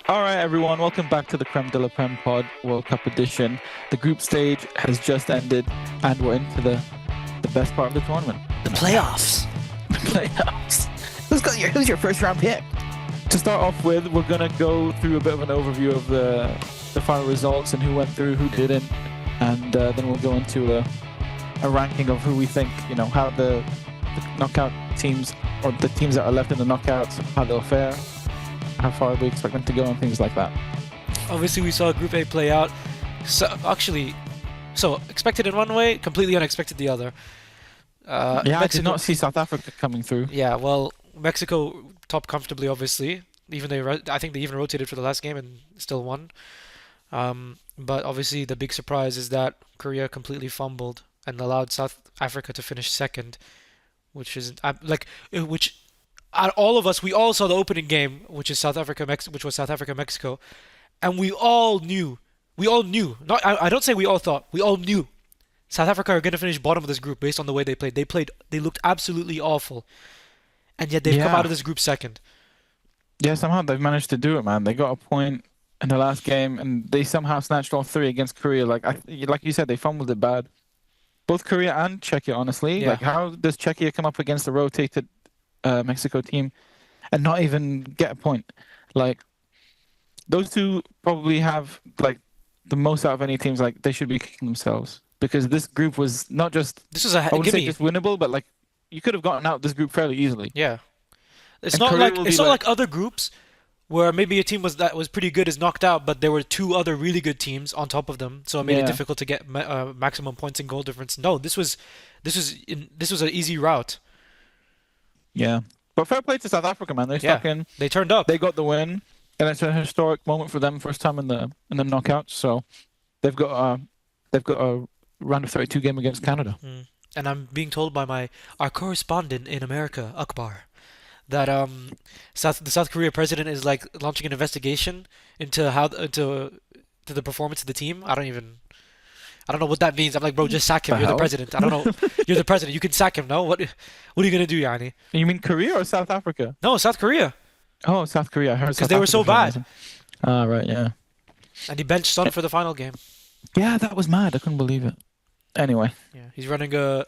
All right, everyone, welcome back to the Creme De La Prem Pod World Cup edition. The group stage has just ended, and we're into the best part of the tournament. The playoffs. The playoffs. Who's your first round pick? To start off with, we're gonna go through a bit of an overview of the final results and who went through, who didn't, and then we'll go into a ranking of who we think, how the knockout teams or the teams that are left in the knockouts, how they'll fare, how far we expect them to go, and things like that. Obviously, we saw Group A play out. So expected in one way, completely unexpected the other. I did not see South Africa coming through. Yeah, well, Mexico topped comfortably, obviously. I think they even rotated for the last game and still won. But obviously, the big surprise is that Korea completely fumbled and allowed South Africa to finish second, which is which all of us, we all saw the opening game, which was South Africa Mexico, and we all knew. Not I don't say we all thought. We all knew South Africa are going to finish bottom of this group based on the way they played. They looked absolutely awful, and yet they've come out of this group second. Yeah, somehow they've managed to do it, man. They got a point in the last game, and they somehow snatched all three against Korea. Like you said, they fumbled it bad. Both Korea and Czechia, honestly. Yeah. Like, how does Czechia come up against the rotated Mexico team and not even get a point? Like, those two probably have like the most out of any teams. Like, they should be kicking themselves because this group was not just, This was a I wouldn't say gimme. just winnable, but like you could have gotten out this group fairly easily. Yeah, it's And not Korea like will it's be not like, like other groups where maybe a team that was pretty good is knocked out, but there were two other really good teams on top of them, so it made it yeah, difficult to get maximum points and goal difference. No, this was an easy route. yeah. But fair play to South Africa, man. They Yeah, stuck in. they turned up. They got the win, and it's a historic moment for them, first time in the knockouts. So they've got a round of 32 game against Canada. And I'm being told by our correspondent in America, Akbar, that the South Korea president is like launching an investigation into to the performance of the team. I don't know what that means. I'm like, bro, just sack him. The You're the hell? president. I don't know. You're the president. You can sack him. No, what are you gonna do, Yani? You mean Korea or South Africa? No, South Korea, Oh, South Korea. I heard because South they were Africa so for some bad, reason. Ah, right, yeah. and he benched Son for the final game. Yeah, that was mad. I couldn't believe it. Anyway, Yeah, he's running a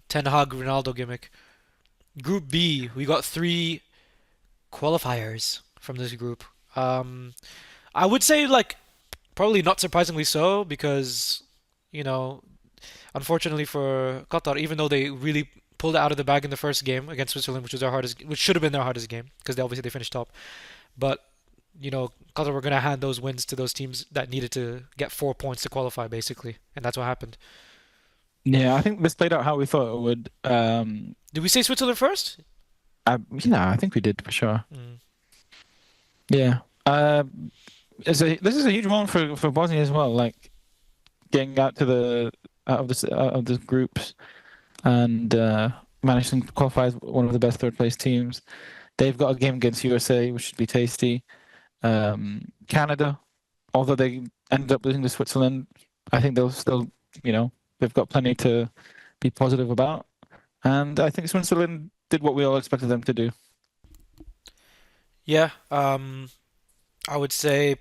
Ten Hag Ronaldo gimmick. Group B, we got three qualifiers from this group. I would say like probably not surprisingly so because you know, unfortunately for Qatar, even though they really pulled it out of the bag in the first game against Switzerland, which should have been their hardest game because they finished top, but Qatar were gonna hand those wins to those teams that needed to get 4 points to qualify basically, and that's what happened. yeah, I think this played out how we thought it would. Did we say Switzerland first? Yeah, I think we did for sure. Mm. Yeah. This is a huge moment for Bosnia as well. Like getting out to the out of the groups and managing to qualify as one of the best third place teams. They've got a game against USA, which should be tasty. Canada, although they ended up losing to Switzerland, I think they'll still, they've got plenty to be positive about. And I think Switzerland did what we all expected them to do. Yeah, I would say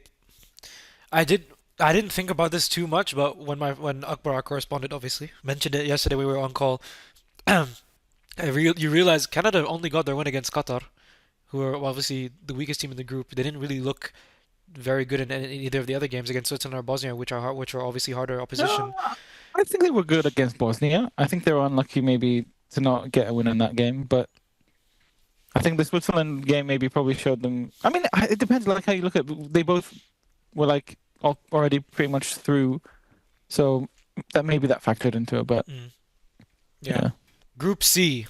I did. I didn't think about this too much, but when Akbar, our correspondent, obviously mentioned it yesterday, we were on call. You realize Canada only got their win against Qatar, who are obviously the weakest team in the group. They didn't really look very good in either of the other games against Switzerland or Bosnia, which are obviously harder opposition. No, I think they were good against Bosnia. I think they were unlucky maybe to not get a win in that game, but I think the Switzerland game maybe probably showed them. I mean, it depends like how you look at. They both were like already pretty much through, so that maybe that factored into it. But Mm. Yeah. yeah, Group C.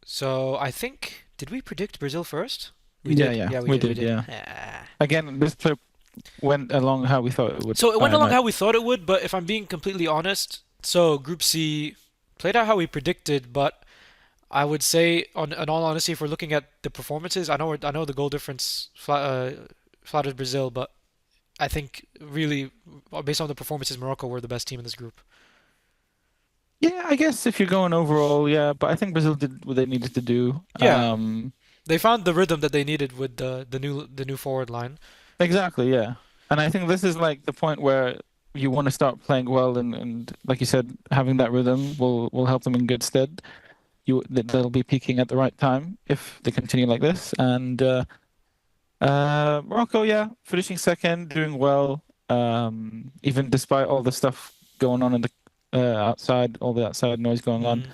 So I think did we predict Brazil first? We yeah, did. yeah, Yeah, we we did. did. Yeah, Ah. again, this trip went along how we thought it would. So it went along And how we thought it would, but if I'm being completely honest, so Group C played out how we predicted, but I would say, in all honesty, if we're looking at the performances, I know the goal difference flatters Brazil, but I think really, based on the performances, Morocco were the best team in this group. yeah, I guess if you're going overall, yeah, but I think Brazil did what they needed to do. Yeah, They found the rhythm that they needed with the new forward line. Exactly, yeah. And I think this is like the point where you want to start playing well, and like you said, having that rhythm will help them in good stead. They'll be peaking at the right time if they continue like this. And Morocco, yeah, finishing second, doing well. Even despite all the stuff going on in the outside, all the outside noise going on.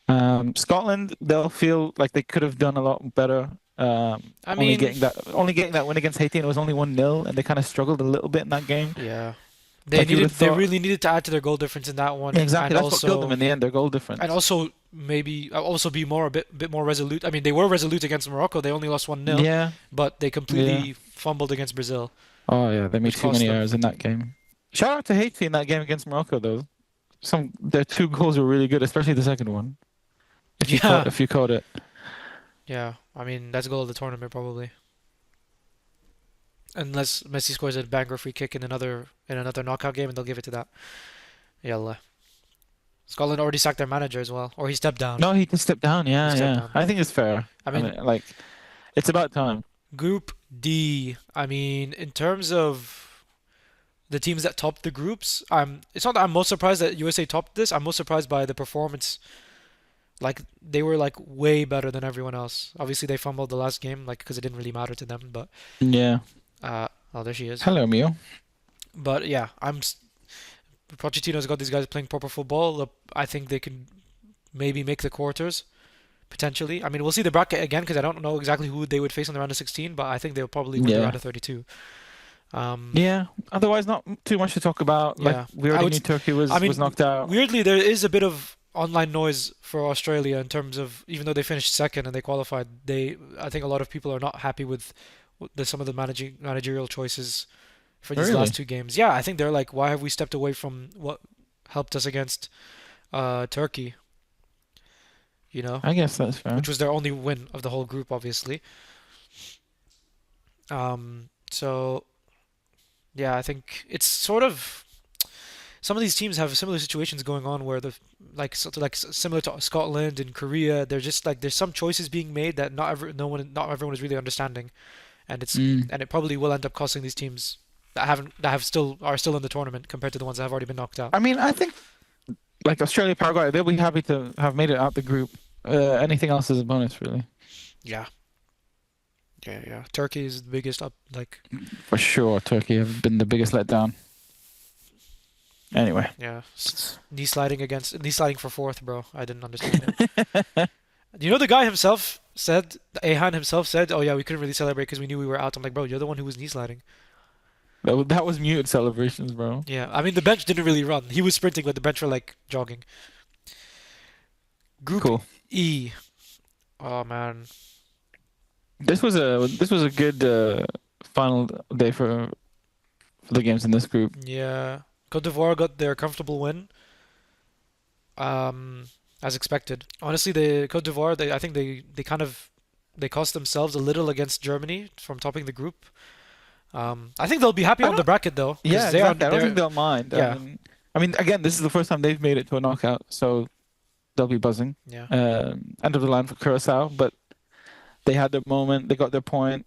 Mm. Scotland, they'll feel like they could have done a lot better. I mean, Only getting that win against Haiti, and it was only 1-0, and they kind of struggled a little bit in that game. yeah. Like you would have They thought. really needed to add to their goal difference in that Yeah, one, exactly, that's what killed them in the end, their goal and difference. also maybe also be a bit more resolute. I mean, they were resolute against Morocco. They only lost 1-0, Yeah, but they yeah. completely fumbled against Brazil, Oh yeah, they made which too cost many them. errors in that game. Shout out to Haiti in that game against Morocco though. Their two goals were really good, especially the second one. Yeah, If you caught it. yeah. I mean, that's goal of the tournament probably, unless Messi scores a banger free kick in another knockout game, and they'll give it to that. Yalla. Scotland already sacked their manager as well, or he stepped down. No, he just stepped down. He Yeah, stepped yeah. down. I think it's fair. I I mean, mean, like it's about time. Group D. I mean, in terms of the teams that topped the groups, it's not that I'm most surprised that USA topped this. I'm most surprised by the performance. Like they were like way better than everyone else. Obviously, they fumbled the last game, like because it didn't really matter to them. But Yeah. oh, there she is. Hello, Mio. But yeah, Pochettino's got these guys playing proper football. I think they can maybe make the quarters potentially. I mean, we'll see the bracket again because I don't know exactly who they would face in the round of 16, but I think they'll probably win the round Yeah. of 32. Um, Yeah. Otherwise, not too much to talk about. Like yeah, we I already would. knew Turkey I was mean, knocked out. weirdly, there is a bit of online noise for Australia in terms of even though they finished second and they qualified, I think a lot of people are not happy with some of the managerial choices for these last Really? two games. Yeah, I think they're like, why have we stepped away from what helped us against Turkey? You know, I guess that's fair. which was their only win of the whole group, obviously. So yeah, I think it's sort of some of these teams have similar situations going on where similar to Scotland and Korea, they're just like there's some choices being made that not everyone is really understanding, and Mm. it probably will end up costing these teams that have still are still in the tournament compared to the ones that have already been knocked out. I mean, I think like Australia, Paraguay, they'll be happy to have made it out the group. Anything else is a bonus, really. Yeah, yeah, yeah. Turkey is the biggest up like For sure, Turkey have been the biggest letdown. Anyway. yeah, knee sliding for fourth, bro. I didn't understand it. You know, the guy himself said, Ahan himself said, "Oh yeah, we couldn't really celebrate because we knew we were out." I'm like, bro, you're the one who was knee sliding. That was muted celebrations, bro. Yeah, I mean the bench didn't really run. He was sprinting, but the bench were like jogging. Group Cool. E. Oh man. This was a good final day for the games in this group. Yeah. Cote d'Ivoire got their comfortable win, um, as expected. Honestly, the Cote d'Ivoire, I think they kind of they cost themselves a little against Germany from topping the group. I think they'll be happy I on the don't. bracket though, Yeah, because exactly. I don't think they're they'll mind. yeah, I mean, again, this is the first time they've made it to a knockout, so they'll be buzzing. yeah. End of the line for Curacao, but they had their moment. They got their point.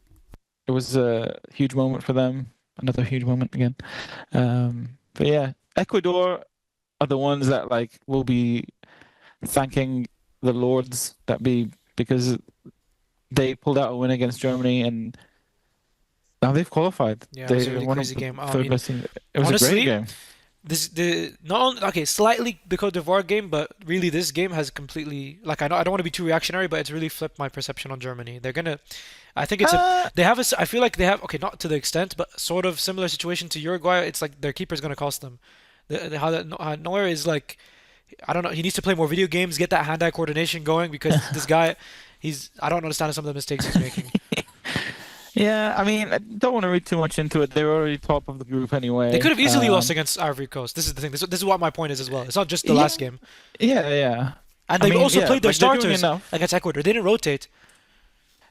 It was a huge moment for them. Another huge moment again. But yeah, Ecuador are the ones that like will be thanking the Lords that be because they pulled out a win against Germany and now they've qualified. Yeah, it was a They're really one of crazy the game. I third mean, best teams. It was a great honestly, game. this the not only, okay, slightly the Cote d'Ivoire game, but really this game has completely like I don't want to be too reactionary, but it's really flipped my perception on Germany. I think Uh, they have I feel like they have okay, not to the extent, but sort of similar situation to Uruguay. It's like their keeper's gonna cost them. How that Neuer is like I don't know. He needs to play more video games, get that hand-eye coordination going because this guy, I don't understand some of the mistakes he's making. yeah, I mean, I don't want to read too much into it. They were already top of the group They could anyway. have easily lost against Ivory Coast. This is the thing. This is what my point is as well. It's not just the Yeah, last game. yeah. And I they mean, also yeah, played their like they're doing starters enough. against Ecuador. They didn't rotate.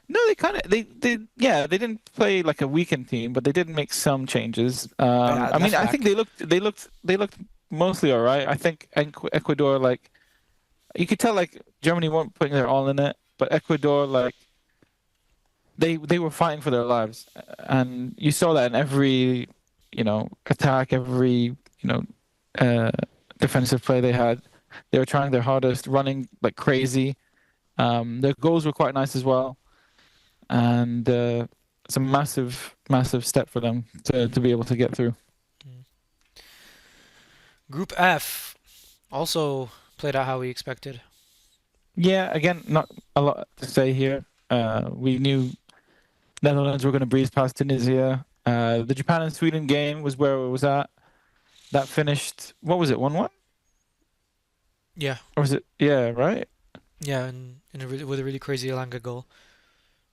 No, they kind of they yeah they didn't play like a weakened team, but they did make some changes. Yeah, I mean, left I think back. they looked mostly all right. I think Ecuador like you could tell like Germany weren't putting their all in it, but Ecuador like they were fighting for their lives, and you saw that in every attack, every uh, defensive play they had. They were trying their hardest, running like crazy. Their goals were quite nice as well, and it's a massive, massive step for them to be able to get through. Mm. Group F also played out how we expected. Yeah, again, not a lot to say here. We knew Netherlands were going to breeze past Tunisia. The Japan and Sweden game was where it was at. That finished, what was it, 1-1? Yeah, Or was it? Yeah, right? yeah, and with a really crazy Elanga goal.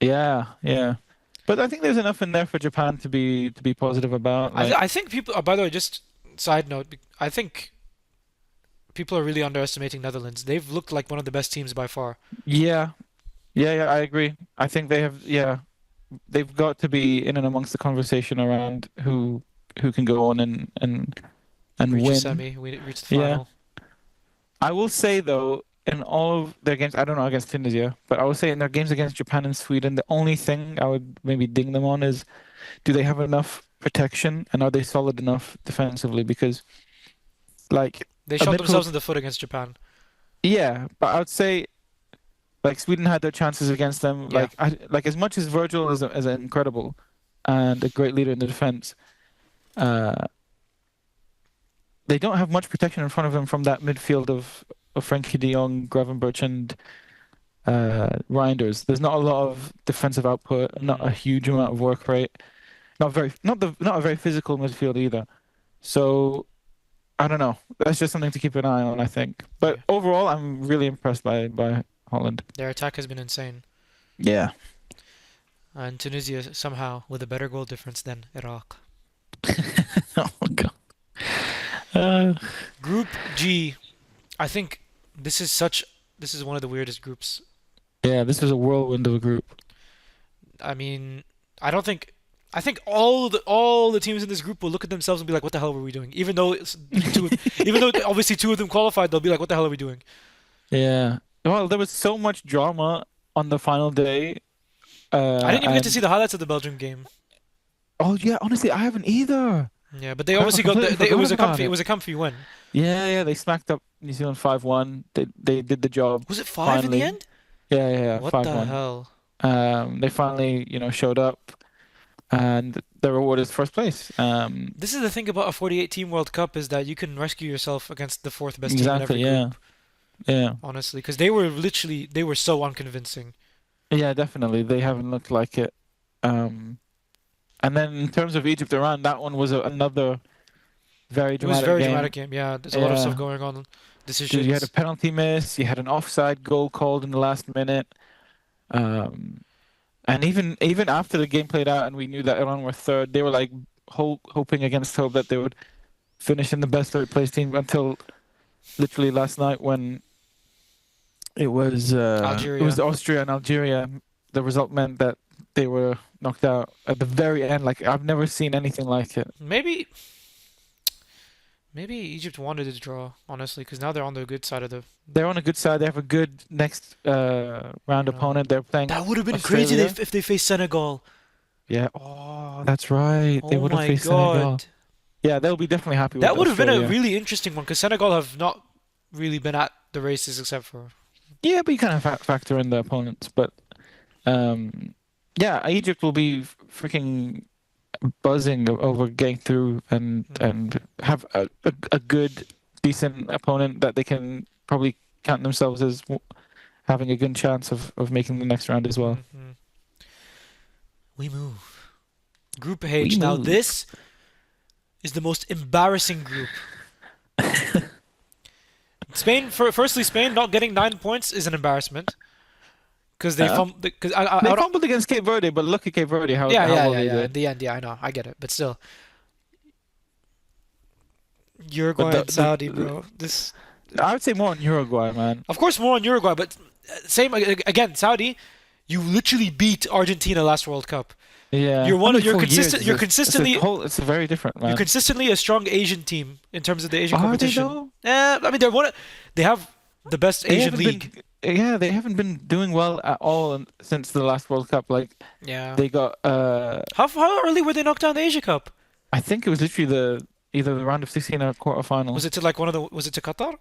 Yeah, yeah. But I think there's enough in there for Japan to be positive about. I think people. By the way, just side note, I think people are really underestimating Netherlands. They've looked like one of the best teams by far. Yeah, yeah, yeah, I agree. I think yeah, they've got to be in and amongst the conversation around who can go on and Reach a win. semi, we reach the Yeah. final. I will say though, in all of their games, I don't know against Tunisia, but I will say in their games against Japan and Sweden, the only thing I would maybe ding them on is, do they have enough protection and are they solid enough defensively? Because like They a shot midfield, themselves in the foot against Japan. yeah, but I would say like Sweden had their chances against them. Yeah. Like as much as Virgil is incredible and a great leader in the defense, uh, they don't have much protection in front of them from that midfield of Frankie de Jong, Gravenberch, and Reinders. There's not a lot of defensive output, not a Mm, huge amount of work rate, not a very physical midfield either. So I don't know. That's just something to keep an eye on, I think. But yeah. overall, I'm really impressed by Holland. Their attack has been insane. Yeah. And Tunisia somehow with a better goal difference than Iraq. Oh God. Uh, Group G. I think this is one of the weirdest groups. yeah, this was a whirlwind of a group. I mean, I don't think I think all the teams in this group will look at themselves and be like, "What the hell were we doing?" Even though obviously two of them qualified, they'll be like, "What the hell are we doing?" Yeah. Well, there was so much drama on the final day. I didn't even get to see And the highlights of the Belgium game. oh yeah, honestly, I haven't either. Yeah, but they Crap, I obviously got completely forgot about it it. was a comfy win. Yeah, yeah, they smacked up New Zealand 5-1. They did the job Was it five in the finally. end? Yeah, yeah, yeah, What the 5-1. hell? They finally, showed up and the reward is first place. This is the thing about a 48 team World Cup is that you can rescue yourself against the fourth best team in every Exactly, yeah. group, Yeah. honestly, because they were so unconvincing. Yeah, definitely. They haven't looked like it. Um, and then in terms of Egypt Iran, that one was another very It was a dramatic very dramatic game. game. Yeah, there's a lot of stuff Yeah. going on, Dude, you had a decisions. penalty miss, you had an offside goal called in the last minute. Um, and even after the game played out and we knew that Iran were third, they were like hoping against hope that they would finish in the best third place team until literally last night when it was Algeria. Austria and Algeria. The result meant that they were knocked out at the very end. Like I've never seen anything like it. Maybe maybe Egypt wanted to draw, honestly, because now they're on the good side of the, They're on a good side. They have a good next round you know. opponent. They're playing That would have been crazy Australia. if they faced Senegal. Yeah. Oh, that's right. They Oh would have my faced Senegal. God. Yeah, they'll be definitely happy with That would have been a Australia. really interesting one because Senegal have not really been at the races except for. Yeah, but you kind of factor in the opponents. But um, yeah, Egypt will be freaking buzzing over getting through and Mm, and have a good, decent opponent that they can probably count themselves as having a good chance of making the next round as well. mm. We move. Group We H. Now move. this is the most embarrassing group. Firstly, Spain not getting 9 points is an embarrassment because they Uh, because they I don't. fumbled against Cape Verde, but look at Cape Verde how Yeah, how yeah, well yeah, they yeah. In did. the end, yeah, I know, I get it, but still, But Uruguay and Saudi, bro. This, I would say more on Uruguay, man. of course, more on Uruguay, but same again. Saudi, you literally beat Argentina last World Cup. Yeah, only You're 4 years. consistent. It's a very different, You're man. consistently a strong Asian team in terms of the Asian Are they competition. though? I mean, they have the best They Asian haven't been. league. yeah, they haven't been doing well at all since the last World Cup. Like Yeah. they got How early were they knocked out in the Asia Cup? I think it was literally the either the round of 16 or Was quarterfinal. it to like one of the? Was it to Qatar?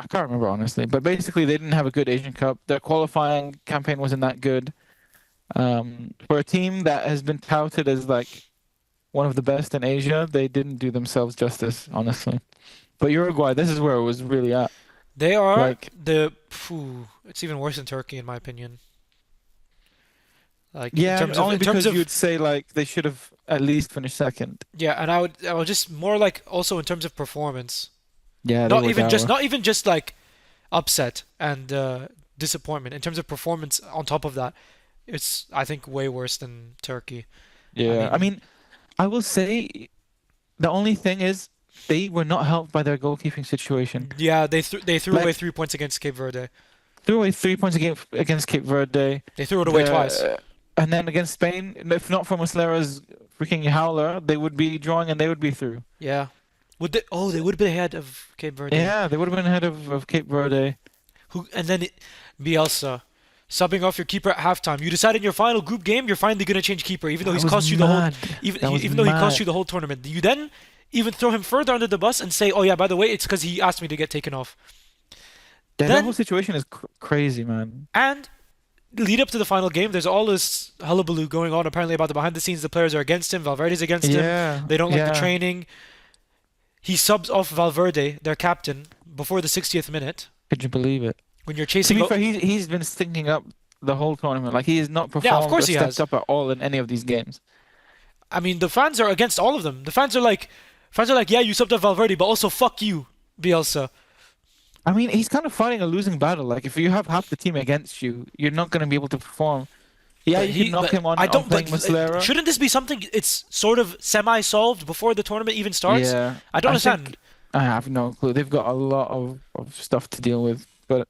I can't remember honestly, but basically they didn't have a good Asian Cup. Their qualifying campaign wasn't that good. For a team that has been touted as like one of the best in Asia, they didn't do themselves justice, honestly. But Uruguay, this is where it was really at. They are Like, the. Phew, it's even worse than Turkey, in my opinion. Like yeah, only in terms because of you'd say like they should have at least finished second. yeah, and I would just more like also in terms of performance. Yeah, they were dour. Not even just like upset and disappointment. In terms of performance, on top of that, it's I think way worse than Turkey. I Yeah, I mean, mean, I will say the only thing is they were not helped by their goalkeeping situation. yeah, they threw away Like 3 points against Cape Verde. threw away 3 points against Cape Verde. They threw it away twice. The and then against Spain, if not for Muslera's freaking howler, they would be drawing and they would be through. Yeah. Would they? Oh, they would have been ahead of Cape Verde. Yeah, they would have been ahead of Cape Verde. Who and then Bielsa subbing off your keeper at halftime. You decide in your final group game you're finally gonna change keeper, even though That he's was cost you the whole mad. That was even though he cost mad. you the whole tournament. You then even throw him further under the bus and say, "Oh yeah, by the way, it's because he asked me to get taken off." Yeah, that whole Then situation is crazy, man. and lead up to the final game, there's all this hullabaloo going on apparently about the behind the scenes. The players are against him. Valverde's against him. Yeah, They don't like the yeah. training. He subs off Valverde, their captain, before the 60th minute. Could you believe it? When you're To chasing, be fair, he's been stinking up the whole tournament. Like he has not yeah, of performed or course he stepped has. up at all in any of these games. I mean, the fans are against all of them. Fans are like, yeah, you subbed up Valverde, but also fuck you, Bielsa. I mean, he's kind of fighting a losing battle. Like if you have half the team against you, you're not going to be able to perform. Yeah, you can knock But him on I on don't. playing But Muslera. shouldn't this be something? It's sort of semi-solved before the tournament even starts. Yeah, I don't I think understand. I have no clue. They've got a lot of stuff to deal with, but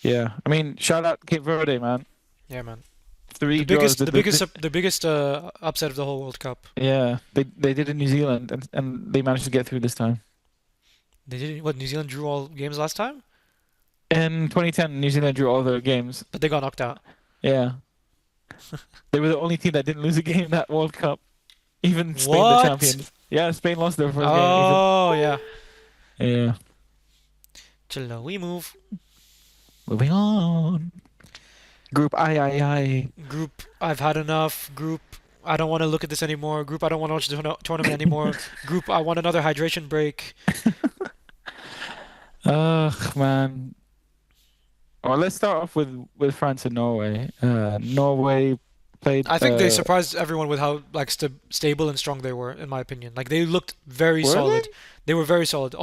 yeah. I mean, shout out Cape Verde, man. Yeah, man. Three draws. The biggest upset of the whole World Cup. Yeah, they did in New Zealand and they managed to get through this time. They did what? New Zealand drew all games last time, In 2010, New Zealand drew all their games. but they got knocked out. Yeah, they were the only team that didn't lose a game that World Cup. Even Spain, the What? champions. Yeah, Spain lost their first game. Even Oh yeah. yeah. Chill now. We move. Moving on. Group I. Group. I've had enough. Group. I don't want to look at this anymore. Group. I don't want to watch the tournament anymore. Group. I want another hydration break. Ugh, man. Well, let's start off with France and Norway. Norway played. I think they surprised everyone with how like stable and strong they were, in my opinion. Like they looked very Were they? solid. They were very solid.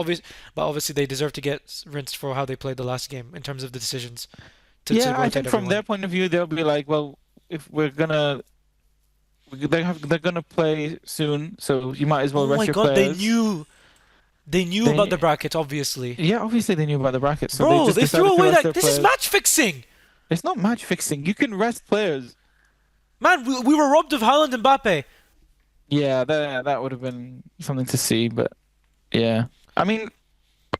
But obviously they deserve to get rinsed for how they played the last game in terms of the decisions to Yeah, I rotate think from everyone. their point of view, they'll be like, well, if we're gonna, they're gonna play soon, so you might as well Oh rest my your God, players. they knew about the They, bracket, obviously. yeah, obviously they knew about the bracket, so they Bro, just they threw decided to away rest like their this is players. match fixing. It's not match fixing. You can rest players. Man, we were robbed of Haaland and Mbappe. Yeah, that would have been something to see, but yeah. I mean,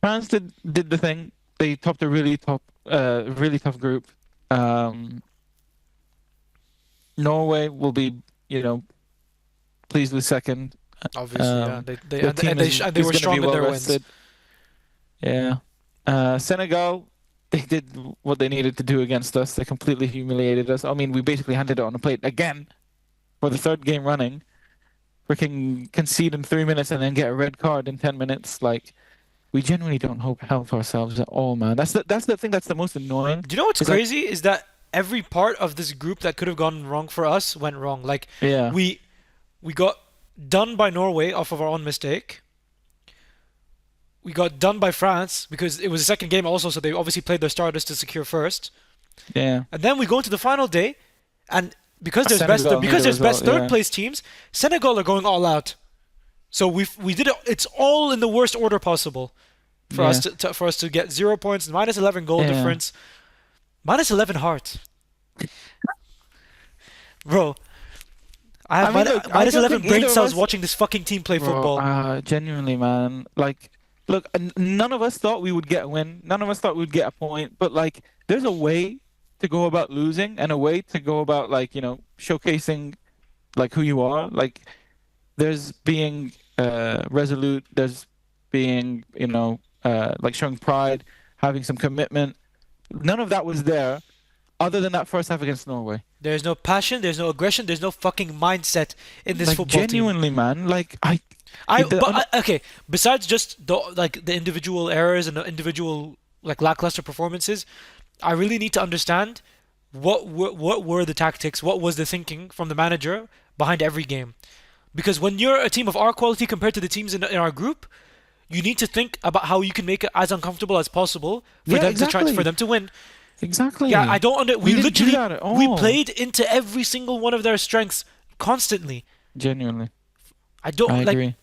France did the thing. They topped a really tough group. Um, Norway will be, you know, pleased with second. Obviously, yeah. Their team And they is were going to be strong in well their wins. rested. Yeah. Senegal, they did what they needed to do against us. They completely humiliated us. I mean, we basically handed it on a plate again for the third game running. Freaking concede in 3 minutes and then get a red card in 10 minutes. Like, we genuinely don't help ourselves at all, man. That's the thing that's the most annoying. Do you know what's Is that, crazy? Is that every part of this group that could have gone wrong for us went wrong. Like yeah, we we got done by Norway off of our own mistake. We got done by France because it was the second game also, so they obviously played their starters to secure first. yeah. And then we go into the final day, and Senegal need because a there's best result, third yeah. place teams, Senegal are going all out. So we did it. It's all in the worst order possible for us Yeah, for us to get 0 points, minus 11 goal yeah. difference, minus 11 heart, bro. I have I mean, look, I minus don't 11 think either brain of cells us, watching this fucking team play bro. football. Genuinely, man. Like, look, none of us thought we would get a win. None of us thought we'd get a point. But like, there's a way to go about losing and a way to go about like, showcasing like who you are. Like, there's being resolute. There's being, like showing pride, having some commitment. None of that was there, other than that first half against Norway. There's no passion, there's no aggression, there's no fucking mindset in this Like football team. genuinely, man. Like Okay, besides just the individual errors and the individual like lackluster performances, I really need to understand what were the tactics, what was the thinking from the manager behind every game. Because when you're a team of our quality compared to the teams in our group, you need to think about how you can make it as uncomfortable as possible for Yeah, them to try for exactly. them to win. Yeah, I Exactly. don't under. We We didn't do literally that at we all. played into every single one of their strengths constantly. Genuinely. I I don't like. agree.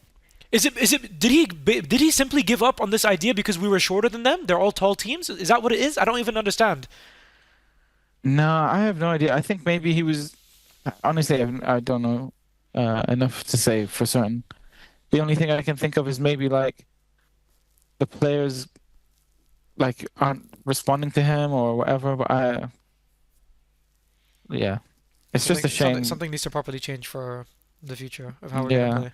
Is it? Did he simply give up on this idea because we were shorter than them? They're all tall teams. Is that what it is? I don't even understand. No, I have no idea. I think maybe he was honestly, I don't know enough to say for certain. The only thing I can think of is maybe like the players like aren't responding to him or whatever, but yeah. It's just Something a something shame. something needs to properly change for the future of how we're gonna Yeah. play.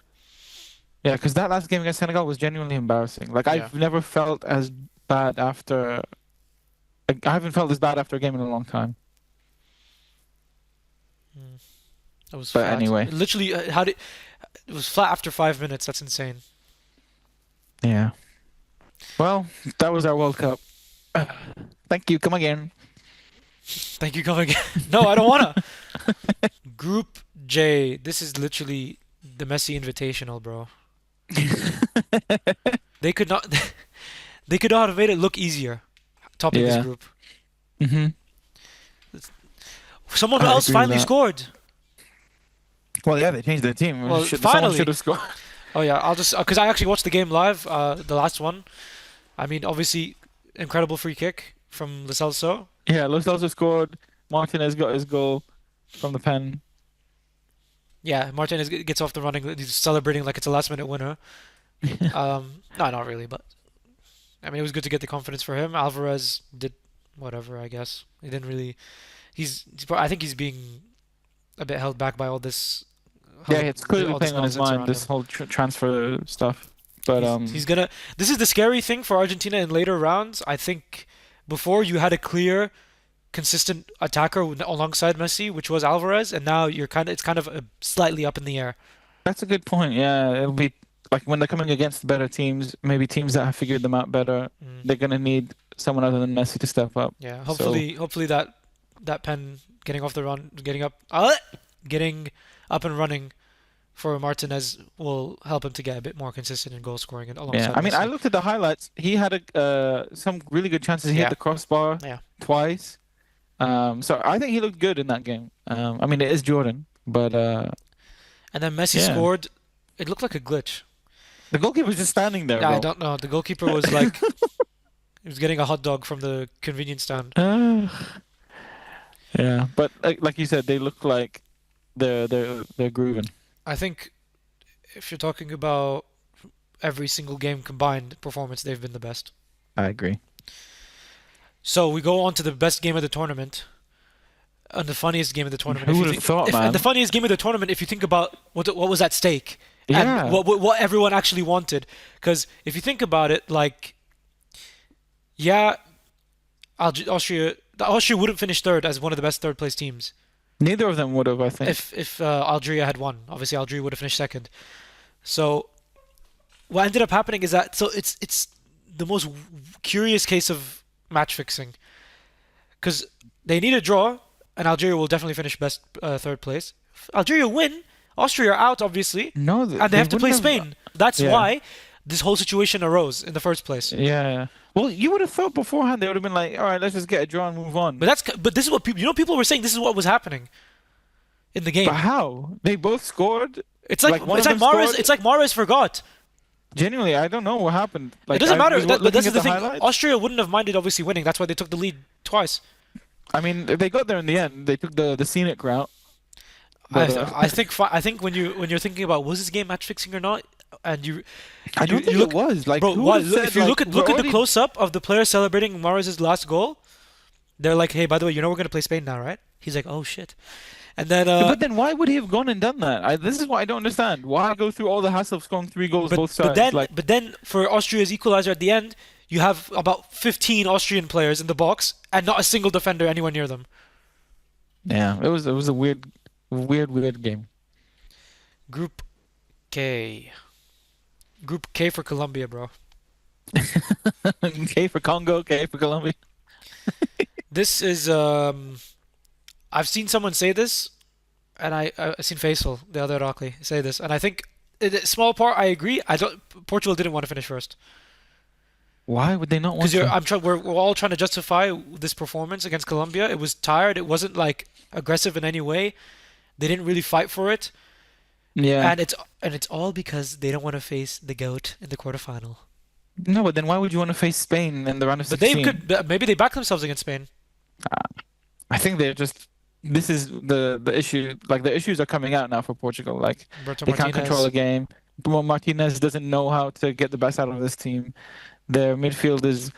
Yeah, because that last game against Senegal was genuinely embarrassing. Like Yeah, I've never felt as bad after I haven't felt as bad after a game in a long time. mm, it was But flat. anyway, Literally, how did it was flat after 5 minutes? That's insane. yeah. Well, that was our World Cup. Thank you. Come again. Thank you, come again. No, I don't wanna. Group J. This is literally the Messi Invitational, bro. They could not. They could not have made it look easier. Topping this Yeah. group. Hmm. Someone I else agree with finally that. scored. Well, yeah, they changed their team. Well, Someone should finally. have scored. Oh yeah, I'll just because I actually watched the game live. The last one. I mean, obviously, incredible free kick from Lo Celso. Yeah, Los also scored. Martinez got his goal from the pen. Yeah, Martinez gets off the running. He's celebrating like it's a last minute winner. No, not really, but I mean, it was good to get the confidence for him. Alvarez did whatever, I guess. He didn't really. I think he's being a bit held back by all this, Yeah, it's clearly all this playing on his nonsense mind, around this him. whole transfer stuff. But He's gonna. This is the scary thing for Argentina in later rounds. I think before you had a clear, consistent attacker alongside Messi, which was Alvarez, and now it's kind of slightly up in the air. that's a good point. Yeah, it'll be like when they're coming against better teams, maybe teams that have figured them out better, Mm, they're gonna need someone other than Messi to step up. yeah. So Hopefully that pen getting off the run, getting up and running for Martinez will help him to get a bit more consistent in goal scoring and yeah, alongside I mean, I Messi. looked at the highlights. He had some really good chances. He hit Yeah, the crossbar yeah. twice. So I think he looked good in that game. I mean, it is Jordan, but And then Messi yeah, scored. It looked like a glitch. the goalkeeper was just standing there, Yeah, I bro. don't know. The goalkeeper was like he was getting a hot dog from the convenience stand. Uh, yeah, but like you said, they look like they're grooving. I think if you're talking about every single game combined performance, they've been the best. I agree. So we go on to the best game of the tournament and the funniest game of the tournament. Who If you would have think, thought, if and the man? funniest game of the tournament, if you think about what was at stake and Yeah. what everyone actually wanted, because if you think about it, like yeah, Austria wouldn't finish third as one of the best third place teams Neither of them would have, I think. if Algeria had won. Obviously, Algeria would have finished second. So what ended up happening is that it's the most curious case of match fixing because they need a draw and Algeria will definitely finish best third place. If Algeria win, Austria are out obviously, No, and they they have to play wouldn't have. Spain. That's Yeah, why this whole situation arose in the first place. yeah. Well, you would have thought beforehand they would have been like, all right, let's just get a draw and move on. But this is what people were saying. This is what was happening in the But game. how? They both scored. It's like Like one it's of like them Mares. scored. It's like Mares forgot. Genuinely, I don't know what happened. It Like doesn't I matter. was But this looking is at the the thing. highlights. Austria wouldn't have minded obviously winning. That's why they took the lead twice. I mean, they got there in the end. They took the scenic route. I But I think when you're thinking about was this game match fixing or not, and I don't you think it look, was. Like, bro. who would What? have said, If you like, we're look at the already. close up of the player celebrating Mahrez's last goal, they're like, hey, by the way, you know we're gonna play Spain now, right? He's like, oh shit. And then But then why would he have gone and done that? This is what I don't understand. Why go through all the hassle of scoring three goals both sides? Like, but then for Austria's equalizer at the end, you have about 15 Austrian players in the box and not a single defender anywhere near them. yeah, it was a weird game. Group K. Group K for Colombia, bro. K for Congo, K for Colombia. This is I've seen someone say this, and I seen Faisal, the other Iraqi, say this, and I think in a small part I agree. I don't. Portugal didn't want to finish first Why would they not because want to? we're all trying to justify this performance against Colombia. It was tired. It wasn't like aggressive in any way. They didn't really fight for it, Yeah. and it's all because they don't want to face the goat in the quarterfinal. No, but then why would you want to face Spain in the round of But they 16? could maybe they back themselves against Spain. I think they're just. This is the issue. Like the issues are coming out now for Portugal. Like Roberto they can't control a Martinez. game. Bruno Martinez doesn't know how to get the best out of this team. Their midfield is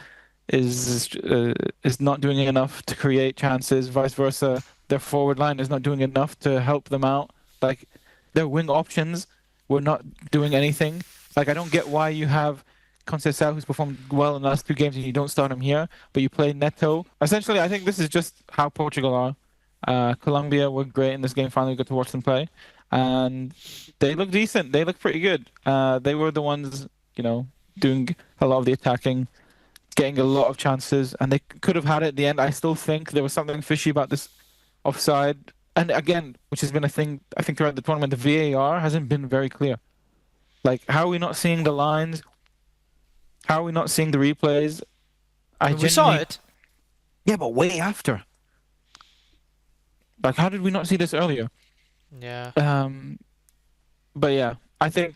not doing enough to create chances. Vice versa, their forward line is not doing enough to help them out. Like their wing options were not doing anything. Like I don't get why you have Conceição who's performed well in the last two games and you don't start him here, but you play Neto. Essentially, I think this is just how Portugal are. Colombia were great in this game. Finally, we got to watch them play, and they look decent. They look pretty good. They were the ones, doing a lot of the attacking, getting a lot of chances, and they could have had it at the end. I still think there was something fishy about this offside. And again, which has been a thing, I think, throughout the tournament, the VAR hasn't been very clear. Like, how are we not seeing the lines? How are we not seeing the replays? I I mean, we saw genuinely, it. yeah, but way after. Like, how did we not see this earlier? Yeah. Um, but yeah, I think,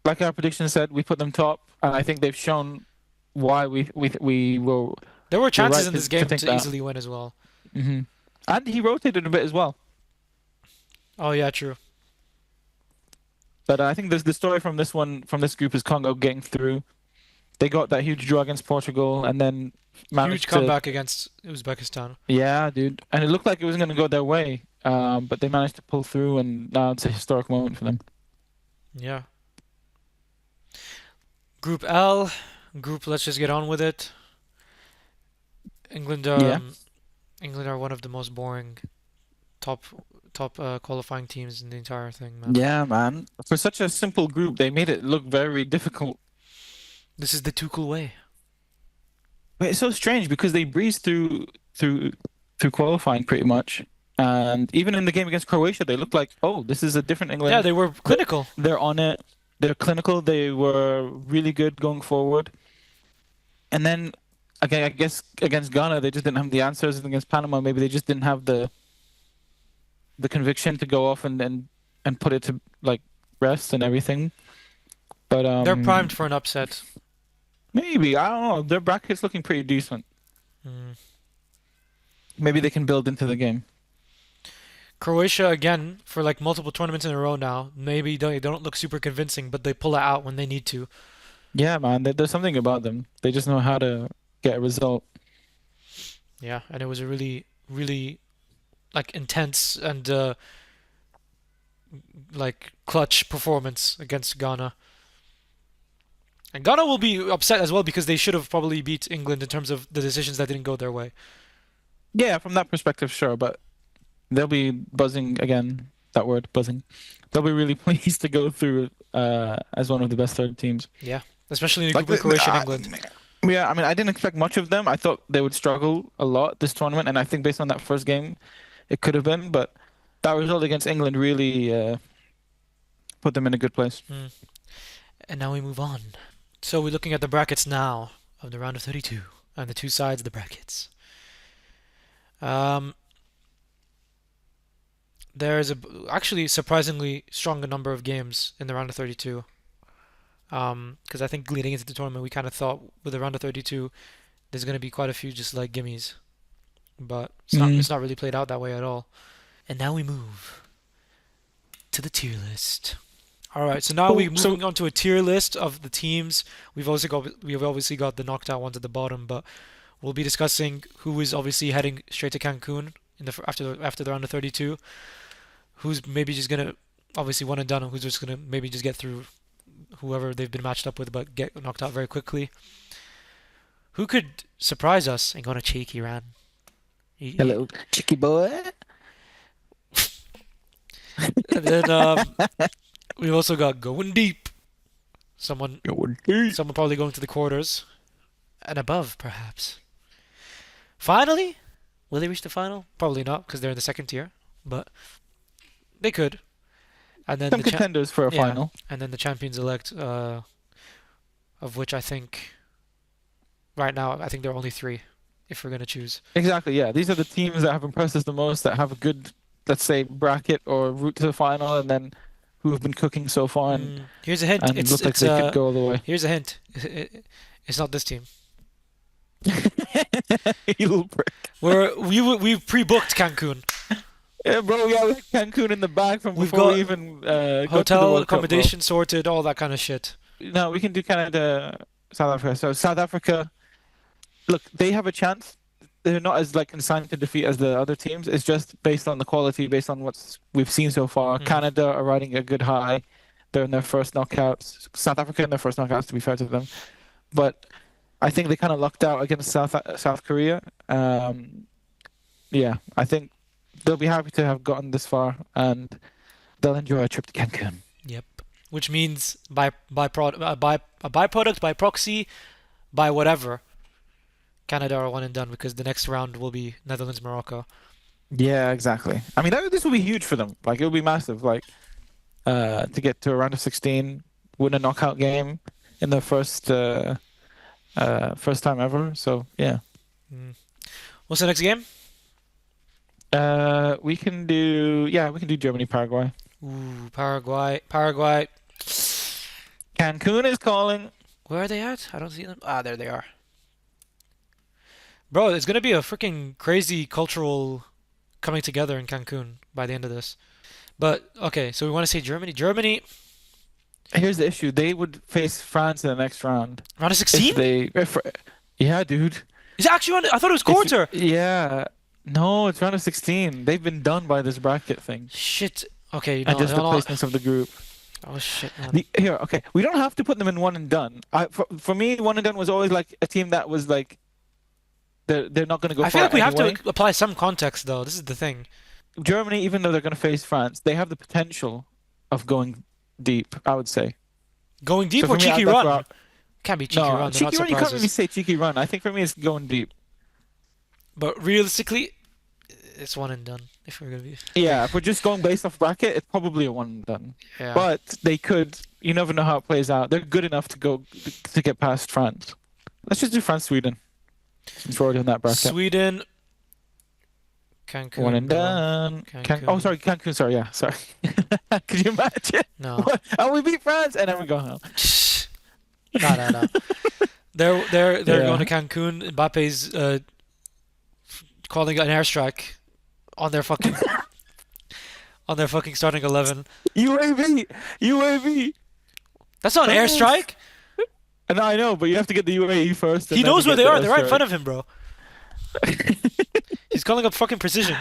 like our prediction said, we put them top, and I think they've shown why we There were were chances right in this to game think to that. easily win as well. And he rotated a bit as well. Oh yeah, true. But I think the story from this one, from this group, is Congo getting through. They got that huge draw against Portugal, and then Huge managed to, comeback against Uzbekistan. yeah, dude. And it looked like it wasn't going to go their way, but they managed to pull through, and now it's a historic moment for them. Yeah. Group L. Group. Let's just get on with it. England. Yeah, England are one of the most boring top qualifying teams in the entire thing, man. yeah, man. For such a simple group, they made it look very difficult. This is the Tuchel way. But it's so strange because they breezed through through qualifying pretty much, and even in the game against Croatia, they looked like, oh, this is a different Yeah, England. they were Th- clinical. They're on it. They're clinical. They were really good going forward. And then again, I guess against Ghana, they just didn't have the answers. And against Panama, maybe they just didn't have the conviction to go off and put it to like rest and everything. But They're primed for an upset. maybe I don't know. Their bracket's looking pretty decent. Mm. Maybe they can build into the game. Croatia again for like multiple tournaments in a row now. Maybe they don't look super convincing, but they pull it out when they need to. Yeah, man. There's something about them. They just know how to get a result. Yeah, and it was a really like intense and like clutch performance against Ghana. And Ghana will be upset as well because they should have probably beat England in terms of the decisions that didn't go their way. Yeah, from that perspective, sure. But they'll be buzzing again. That word, buzzing. They'll be really pleased to go through as one of the best third teams. Yeah, especially in a Like, group with Croatia and England. yeah, I mean, I didn't expect much of them. I thought they would struggle a lot this tournament, and I think based on that first game, it could have been. But that result against England really put them in a good place. Mm. And now we move on. So we're looking at the brackets now of the round of 32 and the two sides of the brackets. Um, there's actually surprisingly strong number of games in the round of 32. Because I think leading into the tournament, we kind of thought with the round of 32, there's going to be quite a few just like gimmies, but Mm. it's not really played out that way at all. And now we move to the tier list. All right, so now Oh, we're so moving on to a tier list of the teams. We've obviously got the knocked out ones at the bottom, but we'll be discussing who is obviously heading straight to Cancun after the round of 32. Who's maybe just gonna obviously one and done, and who's just gonna maybe just get through whoever they've been matched up with, but get knocked out very quickly. Who could surprise us and go on a cheeky run? a little cheeky boy. And then we've also got going deep. Someone, someone probably going to the quarters and above, perhaps. Finally, will they reach the final? Probably not, because they're in the second tier, but they could. And then Some contenders for a yeah, final. and then the champions elect, of which I think right now I think there are only three, if we're gonna choose. Exactly, yeah. These are the teams that have impressed us the most, that have a good, let's say, bracket or route to the final, and then who have been cooking so far Here's a hint. and look like they could go all the way. Here's a hint. It's not this team. You little prick. We pre-booked Cancun. Yeah, bro, we got like Cancun in the bag from We've before got we even go to the Hotel World Cup, bro. accommodation sorted, all that kind of shit. No, we can do Canada, South Africa. So South Africa, look, they have a chance. They're not as like consigned to defeat as the other teams. It's just based on the quality, based on what we've seen so far. Canada are riding a good high. They're in their first knockouts. South Africa in their first knockouts, to be fair to them. But I think they kind of lucked out against South Korea. Yeah, I think they'll be happy to have gotten this far, and they'll enjoy a trip to Cancun. Yep. Which means by byproduct, by proxy, by whatever, Canada are one and done because the next round will be Netherlands, Morocco. Yeah, exactly. I mean, this will be huge for them. Like, it will be massive. Like, to get to a round of 16, win a knockout game in their first time ever. So yeah. What's the next game? We can do Germany, Paraguay. Ooh, Paraguay. Cancun is calling. Where are they at? I don't see them. Ah, there they are. Bro, it's gonna be a freaking crazy cultural coming together in Cancun by the end of this. But okay, so we want to say Germany. Germany, Here's the issue. They would face France in the next round. round of 16? Yeah, dude. Is it actually round? I thought it was quarter. Yeah. No, it's round of 16. They've been done by this bracket thing. Shit. Okay, And no, just the placements of the group. Oh shit, man. Okay. We don't have to put them in one and done. For me, one and done was always like a team that was like they're not going to go I feel far like we have anyway. to apply some context though. This is the thing. Germany, even though they're going to face France, they have the potential of going deep, I would say. Going deep So or for me, cheeky that's run? where Can't be cheeky No, run. They're not cheeky run, you can't really surprises. say cheeky run. I think for me, it's going deep. But realistically, it's one and done. If we're gonna be. Yeah, if we're just going based off bracket, it's probably a one and done. Yeah. But they could, you never know how it plays out. They're good enough to get past France. Let's just do France, Sweden. Since we're already in that bracket. Sweden. Cancun. One and bro. done. Cancun. Sorry, Cancun. Sorry, yeah, sorry. Could you imagine? No. What? Oh, we beat France, and then we go home. No. They're Yeah. going to Cancun. Mbappe's calling an airstrike on their fucking starting 11. UAV. That's not an Yes. airstrike. And I know, but you have to get the UAE first. He knows where they are. They're right in front of him, bro. He's calling up fucking precision.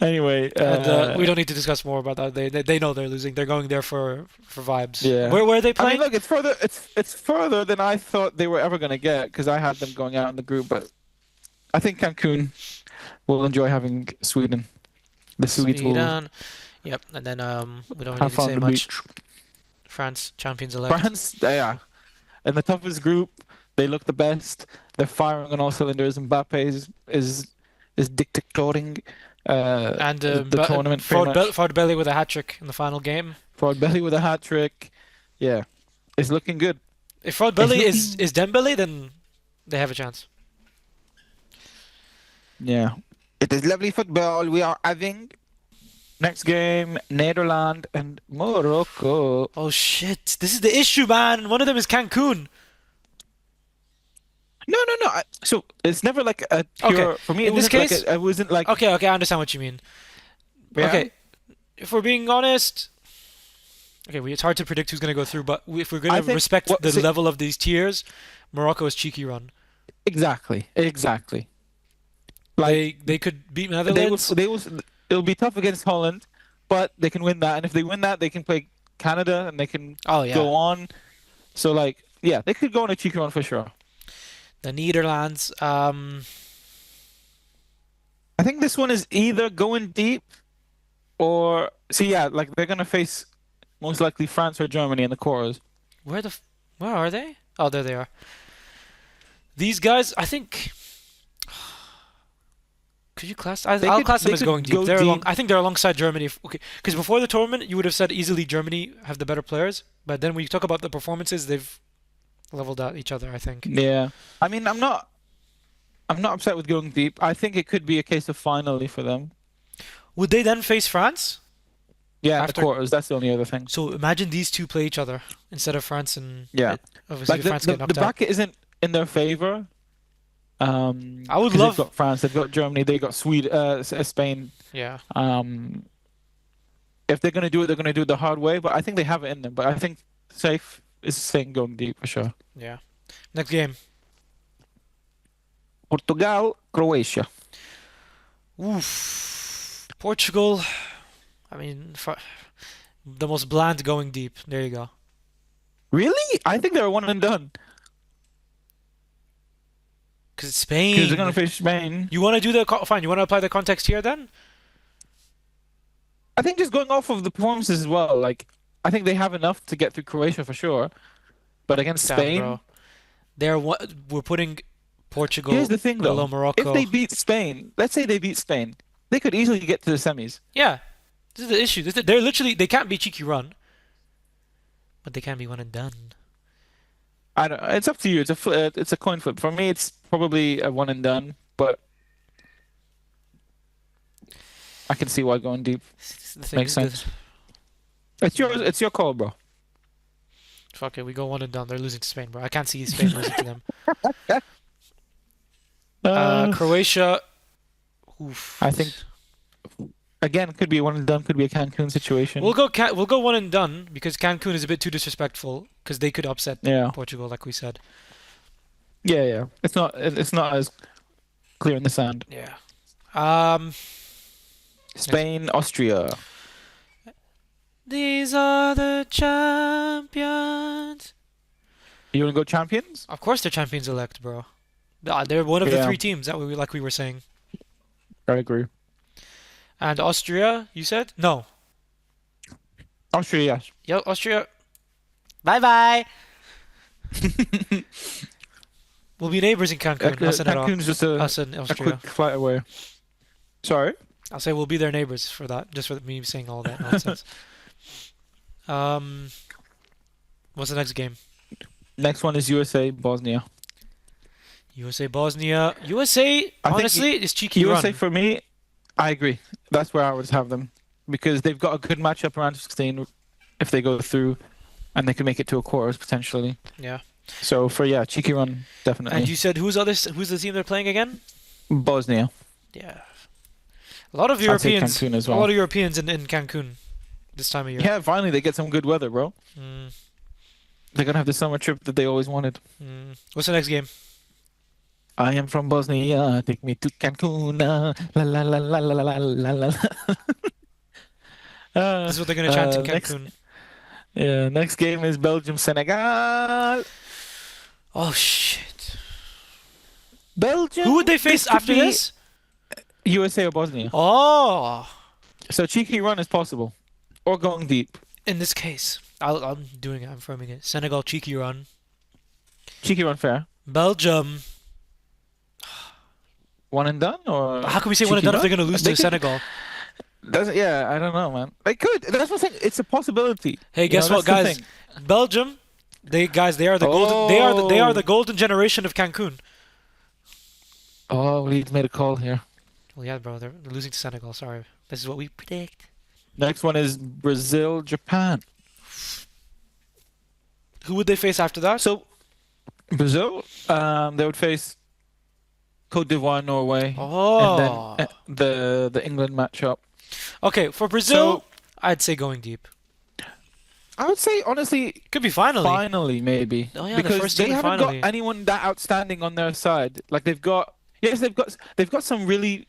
Anyway, And we don't need to discuss more about that. They know they're losing. They're going there for vibes. Yeah. Where are they I playing? mean, look, it's further. It's further than I thought they were ever going to get because I had them going out in the group. But I think Cancun will enjoy having Sweden. The Swedes will Sweden. Yep. And then we don't have need to fun say on the much. beach. France champions elect. France, yeah, in the toughest group, they look the best. They're firing on all cylinders. Mbappe is dictating And the tournament pretty much. Ford Belly with a hat trick in the final game. Forward belly with a hat trick. Yeah, it's looking good. If Ford Belly It's is Dembele, then they have a chance. Yeah, it is lovely football we are having. Next game, Netherlands and Morocco. Oh shit! This is the issue, man. One of them is Cancun. No. So it's never like a pure. Okay. For me, In it this wasn't case- like it wasn't like. Okay, I understand what you mean. Yeah. Okay, if we're being honest, okay, it's hard to predict who's going to go through, but if we're going I to think respect what the see, level of these tiers, Morocco is cheeky run. exactly. They Like they could beat they will Netherlands. they will it'll be tough against Holland, but they can win that. And if they win that, they can play Canada and they can Oh yeah, go on. So like yeah, they could go on a cheeky run for sure. the Netherlands. I think this one is either going deep or see yeah, like they're gonna face most likely France or Germany in the quarters. Where are they? Oh, there they are. These guys, I think. Could you class? I'll class them They as going could deep. go They're along. deep. I think they're alongside Germany. Okay, because before the tournament, you would have said easily Germany have the better players. But then when you talk about the performances, they've leveled out each other. I think. Yeah. I mean, I'm not upset with going deep. I think it could be a case of finally for them. Would they then face France Yeah, in the after? quarters. That's the only other thing. So imagine these two play each other instead of France and Yeah. obviously Like if France get the knocked out. bracket isn't in their favor. I would Because they've love. got France, they've got Germany, they've got Sweden, Spain. Yeah, Um, if they're gonna do it, they're gonna do it the hard way. But I think they have it in them. But I think safe is saying going deep for sure. yeah. Next game. Portugal, Croatia. Oof. Portugal. I mean, the most bland going deep. There you go. Really? I think they're one and done. Because it's Because they're gonna Spain. face Spain. You want to do fine? You want to apply the context here then? I think just going off of the performances as well. Like I think they have enough to get through Croatia for sure. But against Damn, Spain, bro. We're putting here's Portugal the thing below though. If Morocco. they beat Spain, let's say they beat Spain, they could easily get to the semis. Yeah, this is the issue. They're literally they can't be cheeky run, but they can be one and done. I don't. It's up to you. It's a coin flip. For me, it's probably a one and done. But I can see why going deep The thing makes is, the sense. It's yours. It's your call, bro. fuck it, we go one and done. They're losing to Spain, bro. I can't see Spain losing to them. Uh, Croatia. Oof. I think again could be a one and done. Could be a Cancun situation. We'll go one and done because Cancun is a bit too disrespectful because they could upset Yeah. Portugal, like we said. Yeah. It's not as clear in the sand. Yeah. Spain, Austria. These are the champions. You want to go champions? Of course, they're champions elect, bro. They're one of the Yeah, three teams that like we were saying. I agree. And Austria, you said? No. Austria, yes. Yo, Austria. Bye bye. We'll be neighbors in Cancun. Us and Cancun's just us and a Austria. quick flight away. Sorry? I'll say we'll be their neighbors for that, just for me saying all that nonsense. Um, what's the next game? Next one is USA, Bosnia. USA, Bosnia. USA, I think honestly, is cheeky USA run. for me, I agree. That's where I would have them because they've got a good matchup around 16 if they go through and they can make it to a quarters potentially. Yeah. So for yeah, cheeky run And definitely. you said who's the team they're playing again? Bosnia. Yeah. A lot of I'd say Europeans. Cancun as A lot well. of Europeans in Cancun this time of year. Yeah, finally they get some good weather, bro. Mm, They're gonna have the summer trip that they always wanted. What's the next game? I am from Bosnia, take me to Cancun. La la la la la la la la la. This is what they're gonna chant in Next, Cancun. yeah, next game is Belgium, Senegal. Oh shit. Belgium. Who would they face This could after be this? USA or Bosnia. Oh, So cheeky run is possible, or going deep. in this case, I'm doing it. I'm framing it. Senegal cheeky run. Cheeky run fair. Belgium. One and done, or How can we say one and cheeky done if they're run? gonna lose They to could. Senegal? Yeah, I don't know, man. They could. That's what I'm saying. It's a possibility. Hey, guess what, that's the guys? thing. Belgium. They are the golden. They are the golden generation of Cancun. Oh, Leeds made a call here. Well, yeah, bro. They're losing to Senegal. Sorry. This is what we predict. Next one is Brazil, Japan. Who would they face after that? So Brazil, they would face Cote d'Ivoire, Norway, and then Oh. the England matchup. Okay, for Brazil, I'd say going deep. I would say honestly, Could be finally. finally maybe Oh yeah, the because first team they in haven't got finally. anyone that outstanding on their side. Like they've got some really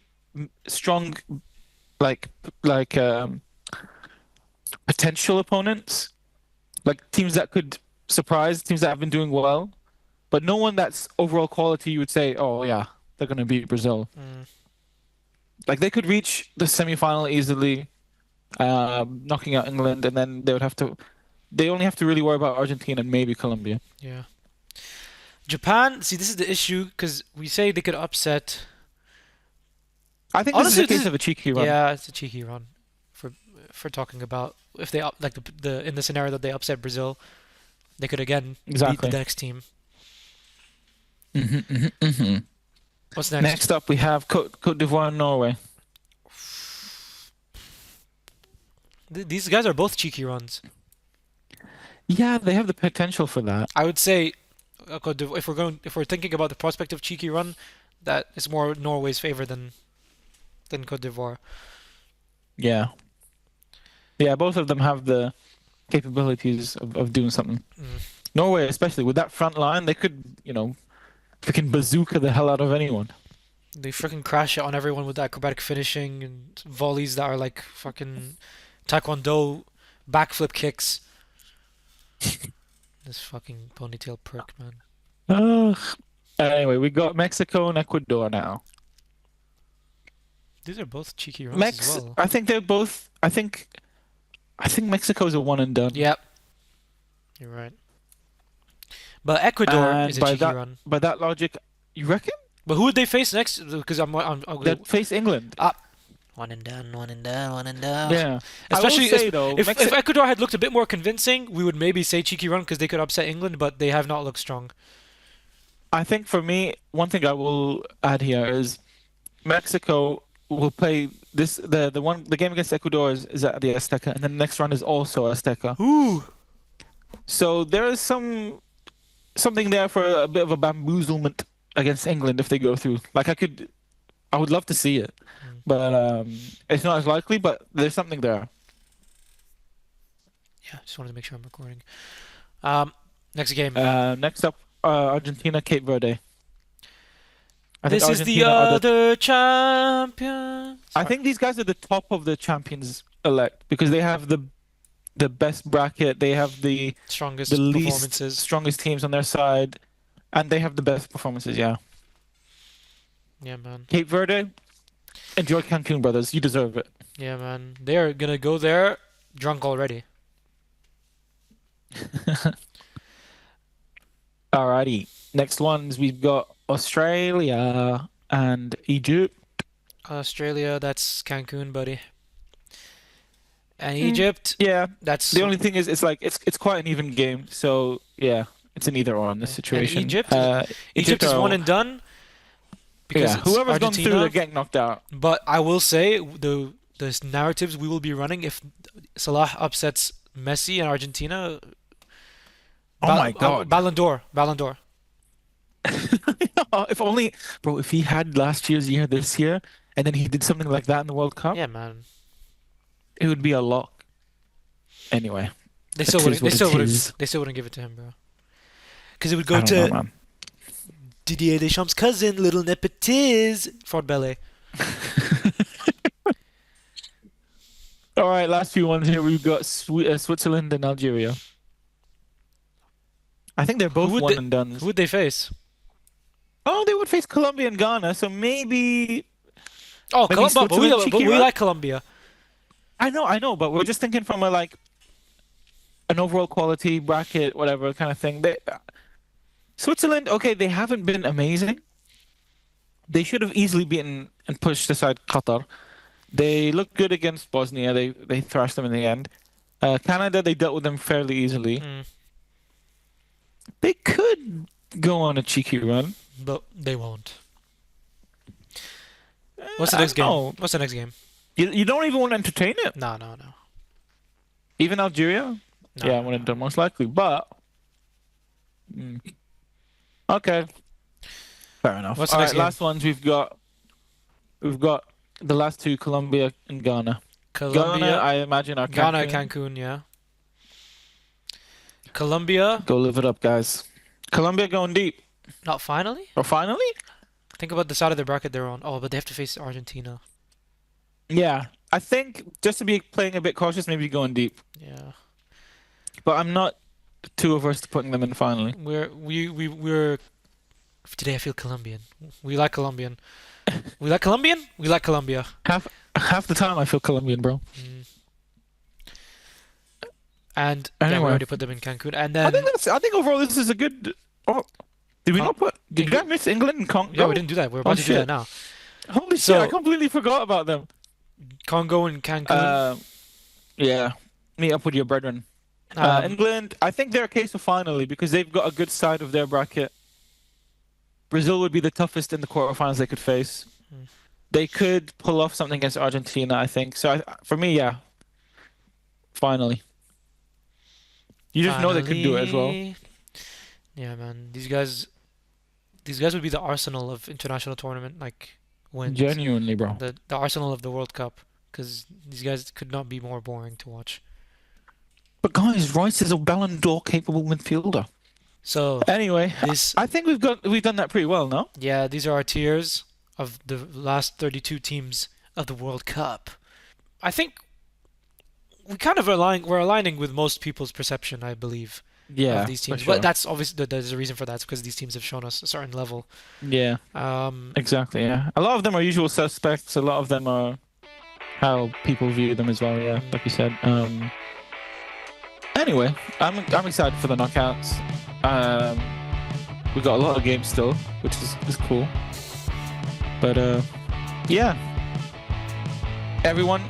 strong like potential opponents, like teams that could surprise, teams that have been doing well, but no one that's overall quality you would say, oh yeah, they're gonna beat Brazil. Mm, Like they could reach the semi-final easily, knocking out England, and then they only have to really worry about Argentina and maybe Colombia. yeah. Japan. See, this is the issue because we say they could upset. I think this is Honestly, a this case is of a cheeky run. yeah, it's a cheeky run for talking about if they like the in the scenario that they upset Brazil, they could again beat the Exactly. next team. Hmm. What's next? Next up, we have Côte d'Ivoire and Norway. These guys are both cheeky runs. Yeah, they have the potential for that. I would say if we're thinking about the prospect of cheeky run, that is more Norway's favor than Cote d'Ivoire. Yeah. Yeah, both of them have the capabilities of doing something. Mm. Norway, especially with that front line, they could, freaking bazooka the hell out of anyone. They freaking crash it on everyone with acrobatic finishing and volleys that are like fucking taekwondo backflip kicks. This fucking ponytail prick, man. Ugh. Anyway, we got Mexico and Ecuador now. These are both cheeky runs as well. I think they're both. I think Mexico's a one and done. Yep, you're right. But Ecuador is And a cheeky run. by that logic, you reckon But who would they face next? Because I'll go. they'd face England? Ah, one and done, one and done, one and done. Yeah. I will Especially say though, if Ecuador had looked a bit more convincing, we would maybe say cheeky run because they could upset England, but they have not looked strong. I think for me, one thing I will add here is Mexico will play the game against Ecuador is at the Azteca, and then the next round is also Azteca. Ooh. So there is something there for a bit of a bamboozlement against England if they go through. Like I would love to see it, Mm. but it's not as likely. But there's something there. Yeah, just wanted to make sure I'm recording. Um, next game. Next up, Argentina, Cape Verde. I think This is the Argentina are the. other champions. I think these guys are the top of the champions elect because they have the best bracket. They have the Strongest least performances. strongest teams on their side, and they have the best performances. Yeah, Yeah, man. Cape Verde, enjoy Cancun, brothers. You deserve it. Yeah, man. They are gonna go there drunk already. Alrighty. Next ones we've got Australia and Egypt. Australia, that's Cancun, buddy. And Mm, Egypt, yeah. that's The only thing is, it's like it's quite an even game. So yeah, it's an either or in this yeah. And situation. Egypt Egypt is one are and done because yeah. it's Whoever's gone through, they're Argentina. getting knocked out. But I will say the narratives we will be running if Salah upsets Messi and Argentina, Oh my God. Ballon d'Or, Ballon d'Or. If only, bro, if he had last year's year this year, and then he did something like that in the World Cup, Yeah, man. it would be a lock. Anyway, They still it wouldn't. is They what still it wouldn't. is. They still wouldn't give it to him, bro. Because it would I go don't know, to man. Didier Deschamps' cousin, little Nepetiz, Fort Belay. All right, last few ones here. We've got Switzerland and Algeria. I think they're Who both would one they? and Who done. would they face? Oh, they would face Colombia and Ghana, so Oh, maybe Colombia. But we, Switzerland but cheeky we run. like Colombia. I know, but we're just thinking from a like an overall quality bracket, whatever kind of thing. Switzerland, okay, they haven't been amazing. They should have easily beaten and pushed aside Qatar. They looked good against Bosnia. They thrashed them in the end. Canada, they dealt with them fairly easily. Mm, They could go on a cheeky run. but they won't. What's the I next don't game? know. What's the next game? You don't even want to entertain it. No, no, no, Even Algeria? no, Yeah, I no, want no. to most likely. But mm, okay, fair enough. What's the All next right, game? last ones we've got the last two, Colombia and Ghana. Ghana, Colombia, I imagine, are Ghana, Cancun. Cancun, yeah. Colombia, Go live it up, guys. Colombia going deep. not finally. Or finally? Think about the side of the bracket they're on. Oh, but they have to face Argentina. Yeah. I think just to be playing a bit cautious, maybe going deep. Yeah, But I'm not too averse to putting them in finally. we're today. I feel Colombian. We like Colombian. We like Colombian. We like Colombia. Half the time I feel Colombian, bro. Mm. And yeah, we Anyway, already put them in Cancun. And then I think overall this is a good. Oh, did we Con not put? Did you England. guys miss England and Yeah, we Congo? didn't do that. We're Oh about to do that shit! now. Holy shit! I So completely forgot about them. Congo and Cancun. Uh, yeah. Meet up with your brethren. Um, England, I think they're a case of finally because they've got a good side of their bracket. Brazil would be the toughest in the quarterfinals they could face. mm, They could pull off something against Argentina, I think. So for me, yeah, finally. You just know they could do it as well. finally, yeah, man. These guys would be the Arsenal of international tournament like wins. Genuinely, bro. The Arsenal of the World Cup. Because these guys could not be more boring to watch. But guys, Rice is a Ballon d'Or capable midfielder. So Anyway, this, I think we've done that pretty well, no? yeah, these are our tiers of the last 32 teams of the World Cup. I think we're aligning with most people's perception, I believe, of Yeah, these for teams. But sure. that's obviously there's a reason for that. It's because these teams have shown us a certain level. Yeah, Um, exactly. Yeah, a lot of them are usual suspects. A lot of them are how people view them as well. Yeah, mm, like you said. Anyway, I'm excited for the knockouts. Um, we got a lot of games still, which is cool. But yeah, everyone,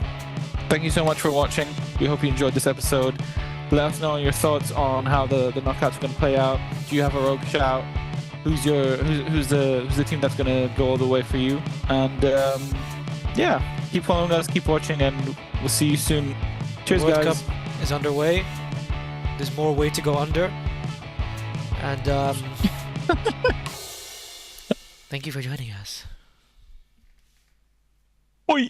thank you so much for watching. We hope you enjoyed this episode. Let us know your thoughts on how the knockouts are going to play out. Do you have a rogue shout? Who's the team that's going to go all the way for you? And yeah, keep following us, keep watching, and we'll see you soon. the Cheers, World Cup guys. is underway. There's more way to go under. And thank you for joining us. Oi.